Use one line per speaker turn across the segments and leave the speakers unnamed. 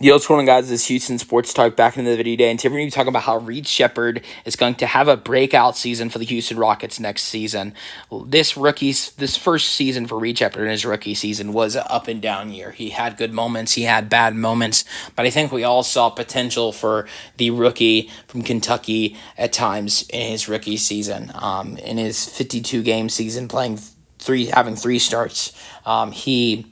Yo, what's going on, guys? This is Houston Sports Talk back into the video today, and today we're going to be talking about how Reed Sheppard is going to have a breakout season for the Houston Rockets next season. This first season for Reed Sheppard in his rookie season was an up and down year. He had good moments, he had bad moments, but I think we all saw potential for the rookie from Kentucky at times in his rookie season. In his 52-game season, having three starts, he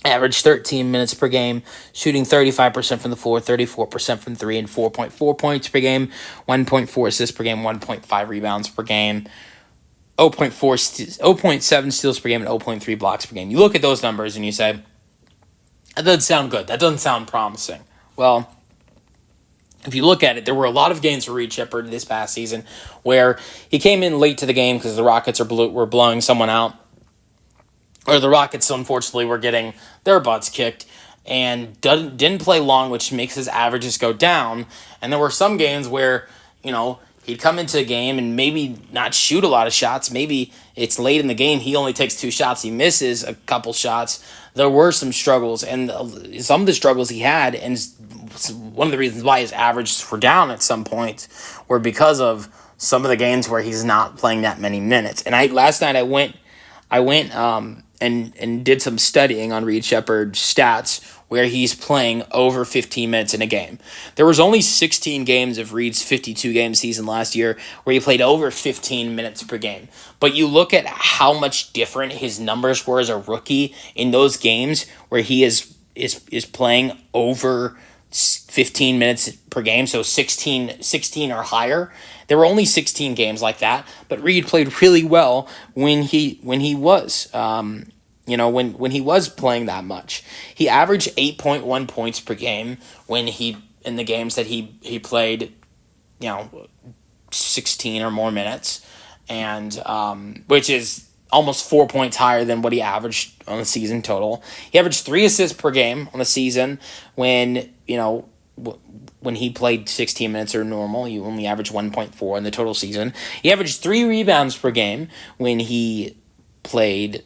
averaged 13 minutes per game, shooting 35% from the floor, 34% from three, and 4.4 points per game, 1.4 assists per game, 1.5 rebounds per game, 0.7 steals per game, and 0.3 blocks per game. You look at those numbers and you say, that doesn't sound good. That doesn't sound promising. Well, if you look at it, there were a lot of games for Reed Sheppard this past season where he came in late to the game because the Rockets were blowing someone out, or the Rockets, unfortunately, were getting their butts kicked and didn't play long, which makes his averages go down. And there were some games where, he'd come into a game and maybe not shoot a lot of shots. Maybe it's late in the game. He only takes 2 shots. He misses a couple shots. There were some struggles, and some of the struggles he had, and one of the reasons why his averages were down at some point were because of some of the games where he's not playing that many minutes. And last night I went and did some studying on Reed Sheppard's stats where he's playing over 15 minutes in a game. There was only 16 games of Reed's 52-game season last year where he played over 15 minutes per game. But you look at how much different his numbers were as a rookie in those games where he is playing over 15 minutes per game, so 16 or higher. There were only 16 games like that, but Reed played really well when he was when he was playing that much. He averaged 8.1 points per game in the games that he played, 16 or more minutes, and which is almost 4 points higher than what he averaged on the season total. He averaged 3 assists per game on the season when he played 16 minutes or normal. He only averaged 1.4 in the total season. He averaged 3 rebounds per game when he played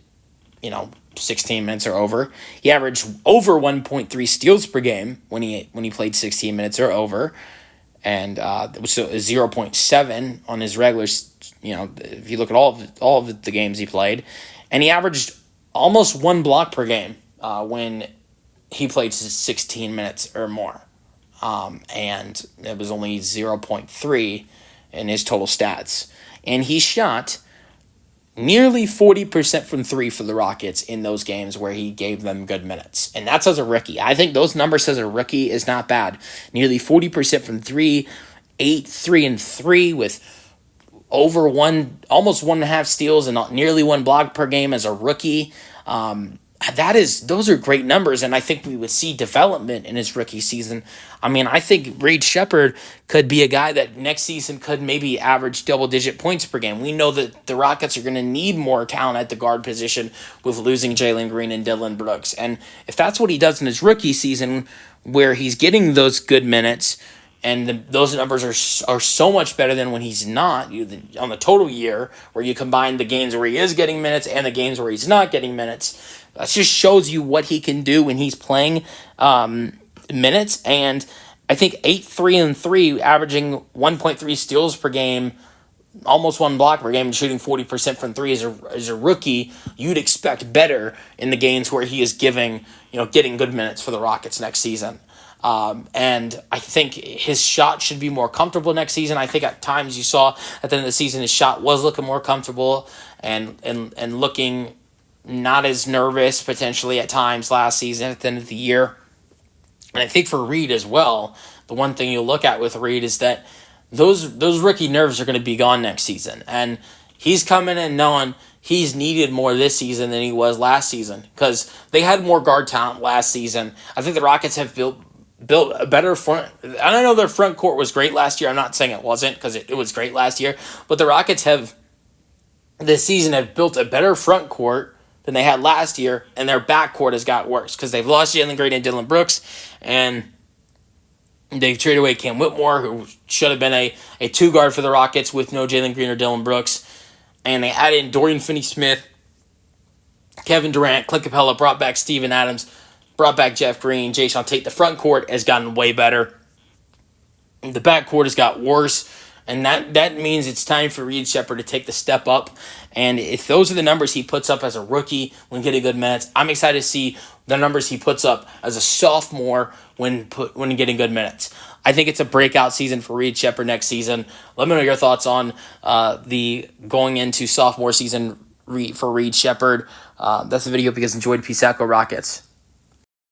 16 minutes or over. He averaged over 1.3 steals per game when he played 16 minutes or over, and it was 0.7 on his regular. If you look at all of the games he played, and he averaged almost 1 block per game when he played 16 minutes or more, and it was only 0.3 in his total stats, and he shot nearly 40% from 3 for the Rockets in those games where he gave them good minutes. And that's as a rookie. I think those numbers as a rookie is not bad. Nearly 40% from 3, 8, 3, and 3 with over almost 1.5 steals and nearly 1 block per game as a rookie. Those are great numbers, and I think we would see development in his rookie season. I think Reed Sheppard could be a guy that next season could maybe average double-digit points per game. We know that the Rockets are going to need more talent at the guard position with losing Jalen Green and Dillon Brooks. And if that's what he does in his rookie season, where he's getting those good minutes, and those numbers are so much better than when he's not, on the total year, where you combine the games where he is getting minutes and the games where he's not getting minutes, that just shows you what he can do when he's playing minutes. And I think 8, 3, and 3, averaging 1.3 steals per game, almost 1 block per game, and shooting 40% from 3 as a rookie, you'd expect better in the games where he is getting good minutes for the Rockets next season. And I think his shot should be more comfortable next season. I think at times you saw at the end of the season his shot was looking more comfortable and looking not as nervous potentially at times last season at the end of the year. And I think for Reed as well, the one thing you'll look at with Reed is that those rookie nerves are going to be gone next season. And he's coming in knowing he's needed more this season than he was last season because they had more guard talent last season. I think the Rockets have built a better front. I don't know their front court was great last year. I'm not saying it wasn't because it was great last year. But the Rockets this season have built a better front court than they had last year, and their backcourt has got worse because they've lost Jalen Green and Dillon Brooks, and they've traded away Cam Whitmore, who should have been a 2-guard for the Rockets with no Jalen Green or Dillon Brooks, and they added in Dorian Finney-Smith, Kevin Durant, Clint Capella, brought back Steven Adams. brought back Jeff Green, Jason Tate. The front court has gotten way better. The back court has got worse. And that means it's time for Reed Sheppard to take the step up. And if those are the numbers he puts up as a rookie when getting good minutes, I'm excited to see the numbers he puts up as a sophomore when getting good minutes. I think it's a breakout season for Reed Sheppard next season. Let me know your thoughts on the going into sophomore season for Reed Sheppard. That's the video. Hope you guys enjoyed. Peace out. Go Rockets.